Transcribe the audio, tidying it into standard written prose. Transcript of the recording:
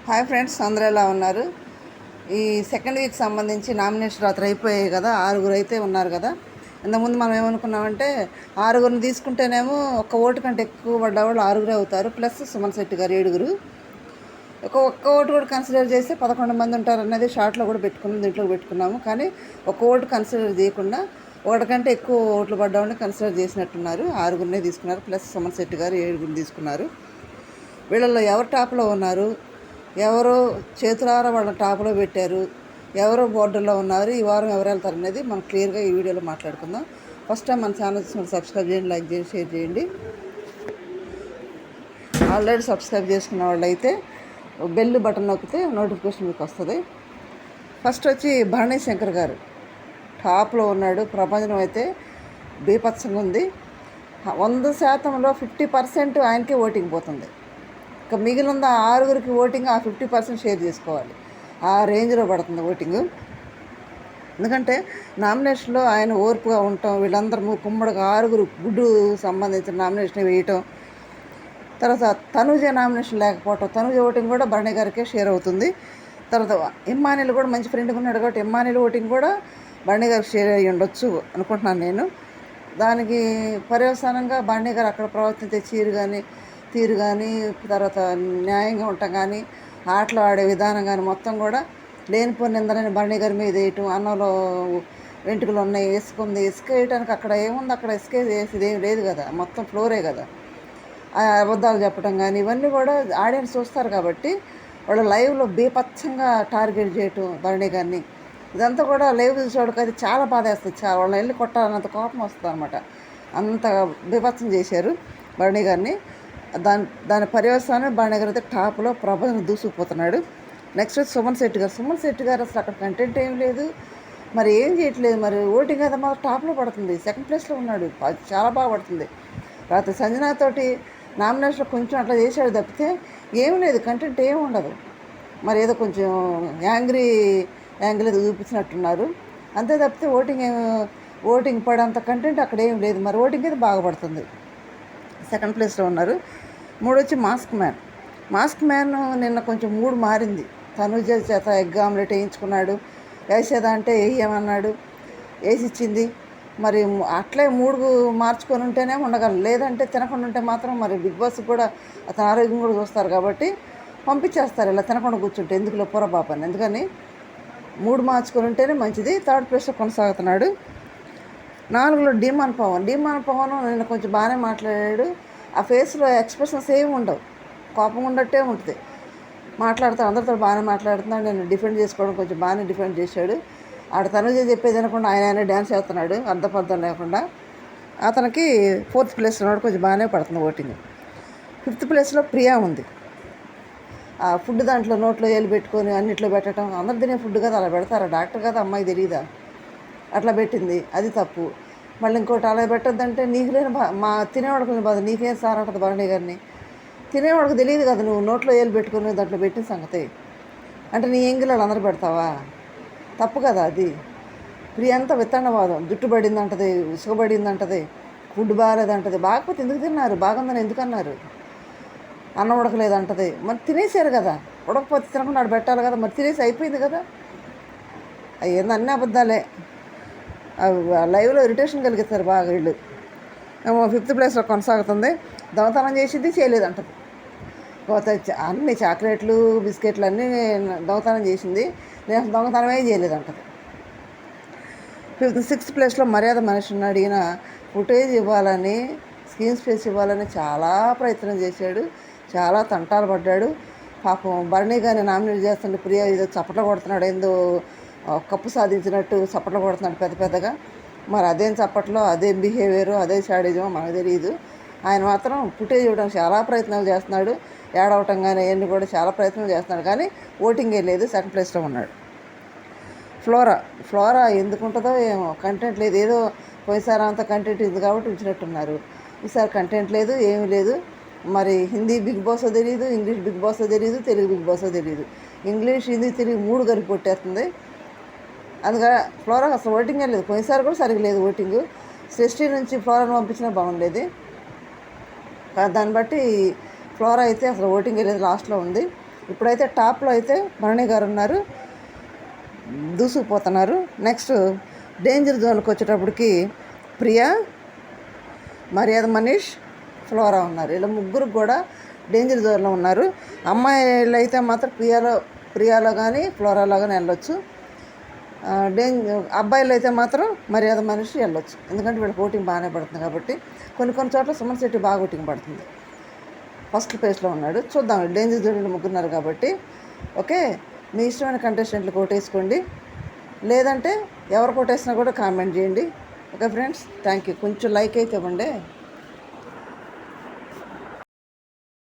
Hi friends, అందరూ ఎలా ఉన్నారు? ఈ సెకండ్ వీక్ సంబంధించి నామినేషన్ రాత్రి అయిపోయాయి కదా, 6 అయితే ఉన్నారు కదా. ఇంతకుముందు మనం ఏమనుకున్నామంటే 6 తీసుకుంటేనేమో ఒక్క ఓటు కంటే ఎక్కువ పడ్డవాళ్ళు 6 అవుతారు, ప్లస్ సుమన్ శెట్టి గారు 7. ఒక్క ఓటు కూడా కన్సిడర్ చేస్తే 11 మంది ఉంటారు అనేది షార్ట్లో కూడా పెట్టుకున్నాం, దీంట్లో పెట్టుకున్నాము. కానీ ఒక్క ఓటు కన్సిడర్ చేయకుండా ఒకటి కంటే ఎక్కువ ఓట్లు పడ్డవాళ్ళని కన్సిడర్ చేసినట్టున్నారు. 6 తీసుకున్నారు, ప్లస్ సుమన్ శెట్టి గారు 7 తీసుకున్నారు. వీళ్ళల్లో ఎవరు టాప్లో ఉన్నారు, ఎవరు చేతులారా వాళ్ళ టాప్లో పెట్టారు, ఎవరు బోర్డర్లో ఉన్నారు, ఈ వారం ఎవరు వెళ్తారు అనేది మనం క్లియర్గా ఈ వీడియోలో మాట్లాడుకుందాం. ఫస్ట్ టైం మన ఛానల్ సబ్స్క్రైబ్ చేయండి, లైక్ చేయండి, షేర్ చేయండి. ఆల్రెడీ సబ్స్క్రైబ్ చేసుకున్న వాళ్ళు అయితే బెల్ బటన్ నొక్కితే నోటిఫికేషన్ మీకు వస్తుంది. ఫస్ట్ వచ్చి భరణి శంకర్ గారు టాప్లో ఉన్నాడు. ప్రపంచం అయితే బీపత్సంగా ఉంది. 100%లో 50% ఆయనకే ఓటింగ్ పోతుంది. ఇక మిగిలిన 6 ఓటింగ్ ఆ 50% షేర్ చేసుకోవాలి. ఆ రేంజ్లో పడుతుంది ఓటింగు. ఎందుకంటే నామినేషన్లో ఆయన ఓర్పుగా ఉండటం, వీళ్ళందరూ కుమ్మడిగా 6 గుడ్డు సంబంధించిన నామినేషన్ వేయటం, తర్వాత తనుజ నామినేషన్ లేకపోవటం, తనుజ ఓటింగ్ కూడా భరణి గారికే షేర్ అవుతుంది. తర్వాత ఇమ్మానిలు కూడా మంచి ఫ్రెండ్గా ఉన్నాడు కాబట్టి ఇమ్మానిలు ఓటింగ్ కూడా భరణి గారికి షేర్ అయ్యి ఉండొచ్చు అనుకుంటున్నాను నేను. దానికి పర్యవసానంగా భరణి గారు అక్కడ ప్రవర్తించే తీరు కానీ తర్వాత న్యాయంగా ఉండటం కానీ, ఆటలు ఆడే విధానం కానీ మొత్తం కూడా లేనిపోయిన నిందలని భరణి గారి మీద వేయటం. అన్నంలో వెంట్రుకలు ఉన్నాయి, ఇసుక ఉంది, ఇసుక వేయటానికి అక్కడ ఏముంది, అక్కడ ఇసుక వేసేది ఏం లేదు కదా, మొత్తం ఫ్లోరే కదా. అబద్ధాలు చెప్పడం కానీ ఇవన్నీ కూడా ఆడియన్స్ చూస్తారు కాబట్టి వాళ్ళు లైవ్లో బీపచ్చంగా టార్గెట్ చేయటం భరణి గారిని. ఇదంతా కూడా లైవ్ చూసేవాడికి అది చాలా బాధ వేస్తుంది. వాళ్ళని వెళ్ళి కొట్టాలన్నంత కోపం వస్తుంది అనమాట. అంత బీపచ్చం చేశారు భరణి గారిని. దాని పర్యవసానం భరణి గారు అయితే టాప్లో ప్రభను దూసుకుపోతున్నాడు. నెక్స్ట్ వచ్చి సుమన్ శెట్టి గారు అసలు అక్కడ కంటెంట్ ఏం లేదు, మరి ఏం చేయట్లేదు. మరి ఓటింగ్ అయితే మాత్రం టాప్లో పడుతుంది, సెకండ్ ప్లేస్లో ఉన్నాడు, చాలా బాగా పడుతుంది. రాత్రి సంజనాతోటి నామినేషన్లో కొంచెం అట్లా చేశాడు తప్పితే ఏం లేదు, కంటెంట్ ఏమి ఉండదు. మరి ఏదో కొంచెం యాంగిల్ ఏదో చూపించినట్టున్నారు అంతే తప్పితే ఓటింగ్ పడేంత కంటెంట్ అక్కడ ఏం లేదు. మరి ఓటింగ్ అయితే బాగా పడుతుంది, సెకండ్ ప్లేస్లో ఉన్నారు. 3 వచ్చి మాస్క్ మ్యాన్ నిన్న కొంచెం మూడు మారింది. తనుజ చేత ఎగ్ ఆమ్లెట్ వేయించుకున్నాడు, వేసేదా అంటే వేయమన్నాడు, వేసిచ్చింది. మరి అట్లే 3 మార్చుకొని ఉంటేనే ఉండగలరు, లేదంటే తినకుండా ఉంటే మాత్రం మరి బిగ్ బాస్ కూడా అతని ఆరోగ్యం కూడా చూస్తారు కాబట్టి పంపించేస్తారు. ఇలా తినకుండా కూర్చుంటే ఎందుకులో పొరపాపని. ఎందుకని 3 మార్చుకొని ఉంటేనే మంచిది. థర్డ్ ప్లేస్లో కొనసాగుతున్నాడు. 4లో డీమాన్ పవన్ నిన్న కొంచెం బాగానే మాట్లాడాడు. ఆ ఫేస్లో ఎక్స్ప్రెషన్స్ ఏమి ఉండవు, కోపం ఉన్నట్టే ఉంటుంది. మాట్లాడుతాడు, అందరితో బాగానే మాట్లాడుతున్నాడు. నేను డిఫెండ్ చేసుకోవడం కొంచెం బాగానే డిఫెండ్ చేశాడు. ఆడ తనుజ చెప్పేది అనకుండా ఆయన డ్యాన్స్ చేస్తున్నాడు అర్థపర్థం లేకుండా. అతనికి 4th ప్లేస్లో ఉన్నాడు, కొంచెం బాగానే పడుతుంది ఓటింగ్. 5th ప్లేస్లో ప్రియా ఉంది. ఆ ఫుడ్ దాంట్లో నోట్లో ఏలు పెట్టుకొని అన్నిట్లో పెట్టడం, అందరు తినే ఫుడ్ కదా అలా పెడతారా, డాక్టర్ కదా అమ్మాయి తెలియదా, అట్లా పెట్టింది, అది తప్పు. మళ్ళీ ఇంకోటి అలా పెట్టద్దంటే నీకు లేని మా తినేవాడు కొంచెం బాధ, నీకేం సార్ అంటుంది భరణి గారిని. తినేవాడికి తెలియదు కదా నువ్వు నోట్లో ఏలు పెట్టుకుని దాంట్లో పెట్టిన సంగతి. అంటే నీ ఎంగిలాడు అందరూ పెడతావా, తప్పు కదా అది. ప్రియంతా విత్తనవాదం, జుట్టు పడింది అంటది, ఉసుగబడింది అంటది, ఫుడ్ బాగాలేదంటది. బాగపోతే ఎందుకు తిన్నారు, బాగుందని ఎందుకు అన్నారు, అన్నం ఉడకలేదు అంటది. మరి తినేసారు కదా, ఉడకపోతే తినకుండా ఆడు పెట్టాలి కదా, మరి తినేసి అయిపోయింది కదా. అవి ఏంది అన్నీ అబద్ధాలే. లైవ్లో ఇరిటేషన్ కలిగిస్తారు బాగా వీళ్ళు. 5th ప్లేస్లో కొనసాగుతుంది. దొంగతనం చేసింది చేయలేదంటది. అన్ని చాక్లెట్లు బిస్కెట్లు అన్నీ దొంగతనం చేసింది, నేను దొంగతనమే చేయలేదంటది. 6th ప్లేస్లో మర్యాద మనిషి ఉన్నాడు. ఈయన ఫుటేజ్ ఇవ్వాలని, స్క్రీన్ స్పేస్ ఇవ్వాలని చాలా ప్రయత్నం చేశాడు, చాలా తంటాలు పడ్డాడు. పాపం భరణి గారిని నామినేట్ చేస్తుంటే ప్రియా ఏదో చప్పట్లు కొడుతున్నాడు, ఏందో కప్పు సాధించినట్టు చప్పట్లు కొడుతున్నాడు పెద్ద పెద్దగా. మరి అదేం చప్పట్లో, అదేం బిహేవియరు, అదే శాడిజమో మనకు తెలియదు. ఆయన మాత్రం ఫుటేజ్ ఇవ్వడానికి చాలా ప్రయత్నాలు చేస్తున్నాడు, ఏడవటం కానీ అవన్నీ కూడా చాలా ప్రయత్నాలు చేస్తున్నాడు, కానీ ఓటింగే లేదు. సెకండ్ ప్లేస్లో ఉన్నాడు. ఫ్లోరా ఎందుకు ఉంటుందో ఏమో, కంటెంట్ లేదు. ఏదో పోయిసారి అంతా కంటెంట్ ఉంది కాబట్టి ఉంచినట్టున్నారు, ఈసారి కంటెంట్ లేదు, ఏమీ లేదు. మరి హిందీ బిగ్ బాస్ తెలియదు, ఇంగ్లీష్ బిగ్ బాస్ తెలియదు, తెలుగు బిగ్ బాస్ తెలియదు. ఇంగ్లీష్ హిందీ తెలుగు 3 కలిపి కొట్టేస్తుంది. అందుకని ఫ్లోరాకి అసలు ఓటింగే లేదు. పోయినసారి కూడా సరిగ్గా లేదు ఓటింగు. సృష్టి నుంచి ఫ్లోరాను పంపించినా బాగుండేది. దాన్ని బట్టి ఫ్లోరా అయితే అసలు ఓటింగ్ లేదు, లాస్ట్లో ఉంది. ఇప్పుడైతే టాప్లో అయితే భరణి గారు ఉన్నారు, దూసుకుపోతున్నారు. నెక్స్ట్ డేంజర్ జోన్కి వచ్చేటప్పటికి ప్రియా, మర్యాద మనీష్, ఫ్లోరా ఉన్నారు. వీళ్ళ ముగ్గురు కూడా డేంజర్ జోన్లో ఉన్నారు. అమ్మాయిలు అయితే మాత్రం ప్రియాలో కానీ ఫ్లోరాలో కానీ వెళ్ళొచ్చు. అబ్బాయిలు అయితే మాత్రం మర్యాద మనిషి వెళ్ళొచ్చు, ఎందుకంటే వీళ్ళకి ఓటింగ్ బాగానే పడుతుంది కాబట్టి. కొన్ని చోట్ల సుమన్ శెట్టి బాగా ఓటింగ్ పడుతుంది, ఫస్ట్ ప్లేస్లో ఉన్నాడు. చూద్దాం, డేంజర్ జోన్లు ముగ్గురున్నారు కాబట్టి. ఓకే, మీ ఇష్టమైన కంటెస్టెంట్లు కోటేసుకోండి, లేదంటే ఎవరు కోటేసినా కూడా కామెంట్ చేయండి. Okay friends, thank you. కొంచెం లైక్ అయితే ఇవ్వండి.